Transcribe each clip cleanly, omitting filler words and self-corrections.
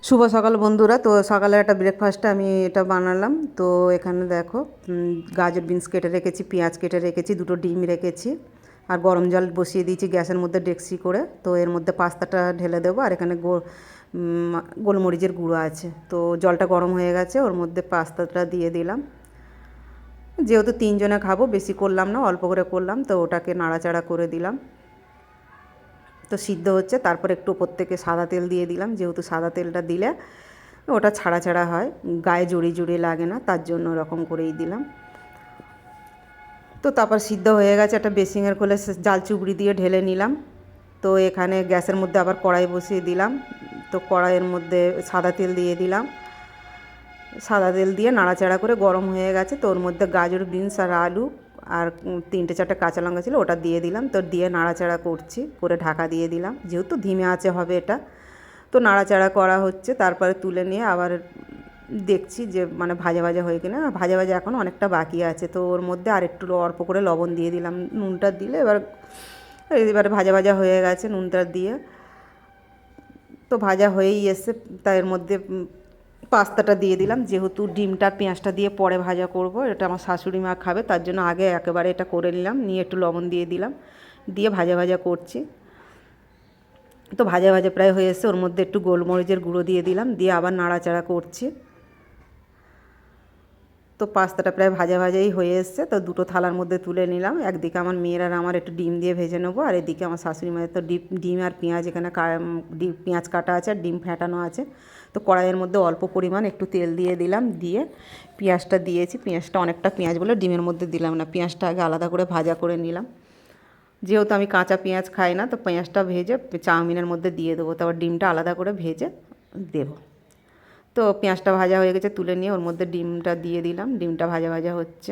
শুভ সকাল বন্ধুরা। তো সকালে একটা ব্রেকফাস্টে আমি এটা বানালাম। তো এখানে দেখো গাজর বিনস কেটে রেখেছি, পেঁয়াজ কেটে রেখেছি, দুটো ডিম রেখেছি, আর গরম জল বসিয়ে দিয়েছি গ্যাসের মধ্যে ডেকচি করে। তো এর মধ্যে পাস্তাটা ঢেলে দেবো, আর এখানে গোলমরিচের গুঁড়ো আছে। তো জলটা গরম হয়ে গেছে, ওর মধ্যে পাস্তাটা দিয়ে দিলাম। যেহেতু তিনজনে খাবো, বেশি করলাম না, অল্প করে করলাম। তো ওটাকে নাড়াচাড়া করে দিলাম। তো সিদ্ধ হচ্ছে, তারপর একটু ওপর থেকে সাদা তেল দিয়ে দিলাম, যেহেতু সাদা তেলটা দিলে ওটা ছাড়া ছাড়া হয়, গায়ে জড়ি জড়ি লাগে না, তার জন্য ওরকম করেই দিলাম। তো তারপর সিদ্ধ হয়ে গেছে, একটা বেসিংয়ের খোলে জাল চুবড়ি দিয়ে ঢেলে নিলাম। তো এখানে গ্যাসের মধ্যে আবার কড়াই বসিয়ে দিলাম। তো কড়াইয়ের মধ্যে সাদা তেল দিয়ে দিলাম। সাদা তেল দিয়ে নাড়াচাড়া করে গরম হয়ে গেছে। তো ওর মধ্যে গাজর বিনস আর আলু আর 3-4টে কাঁচা লঙ্কা ছিল, ওটা দিয়ে দিলাম। তো দিয়ে নাড়াচাড়া করছি, করে ঢাকা দিয়ে দিলাম, যেহেতু ধিমে আঁচে হবে এটা। তো নাড়াচাড়া করা হচ্ছে, তারপরে তুলে নিয়ে আবার দেখছি যে মানে ভাজা ভাজা হয়ে কিনা। ভাজা ভাজা এখনও অনেকটা বাকি আছে। তো ওর মধ্যে আর একটু অল্প করে লবণ দিয়ে দিলাম, নুনটা দিলে এবারে ভাজা ভাজা হয়ে গেছে নুনটা দিয়ে। তো ভাজা হয়েই এসছে, তাই এর মধ্যে পাস্তাটা দিয়ে দিলাম। যেহেতু ডিমটা পেঁয়াজটা দিয়ে পরে ভাজা করব, এটা আমার শাশুড়ি মা খাবে, তার জন্য আগে একেবারে এটা করে নিলাম, নিয়ে একটু লবণ দিয়ে দিলাম, দিয়ে ভাজা ভাজা করছি। তো ভাজা ভাজা প্রায় হয়ে এসছে, ওর মধ্যে একটু গোলমরিচের গুঁড়ো দিয়ে দিলাম, দিয়ে আবার নাড়াচাড়া করছি। তো পাস্তাটা প্রায় ভাজা ভাজাই হয়ে এসছে। তো দুটো থালার মধ্যে তুলে নিলাম। একদিকে আমার মেয়ের আর আমার একটু ডিম দিয়ে ভেজে নেবো, আর এদিকে আমার শাশুড়ি মায়ের তো ডিম আর পেঁয়াজ, এখানে পেঁয়াজ কাটা আছে আর ডিম ফেটানো আছে। তো কড়াইয়ের মধ্যে অল্প পরিমাণ একটু তেল দিয়ে দিলাম, দিয়ে পেঁয়াজটা দিয়েছি। পেঁয়াজটা অনেকটা পেঁয়াজ বলে ডিমের মধ্যে দিলাম না, পেঁয়াজটা আগে আলাদা করে ভাজা করে নিলাম। যেহেতু আমি কাঁচা পেঁয়াজ খাই না, তো পেঁয়াজটা ভেজে চাউমিনের মধ্যে দিয়ে দেবো, তারপর ডিমটা আলাদা করে ভেজে দেবো। তো পেঁয়াজটা ভাজা হয়ে গেছে, তুলে নিয়ে ওর মধ্যে ডিমটা দিয়ে দিলাম। ডিমটা ভাজা ভাজা হচ্ছে,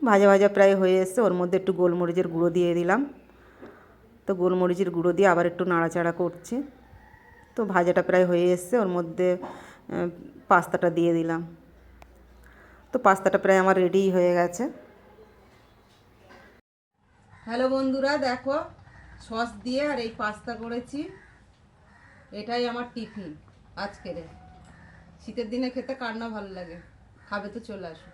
ভাজা ভাজা প্রায় হয়ে এসছে। ওর মধ্যে একটু গোলমরিচের গুঁড়ো দিয়ে দিলাম। তো গোলমরিচের গুঁড়ো দিয়ে আবার একটু নাড়াচাড়া করছি। তো ভাজাটা প্রায় হয়ে এসছে, ওর মধ্যে পাস্তাটা দিয়ে দিলাম। তো পাস্তাটা প্রায় আমার রেডিই হয়ে গেছে। হ্যালো বন্ধুরা, দেখো সস দিয়ে আর এই পাস্তা করেছি, এটাই আমার টিফিন আজকের। শীতের দিনে খেতে কার না ভালো লাগে, খাবে তো চলে আসো।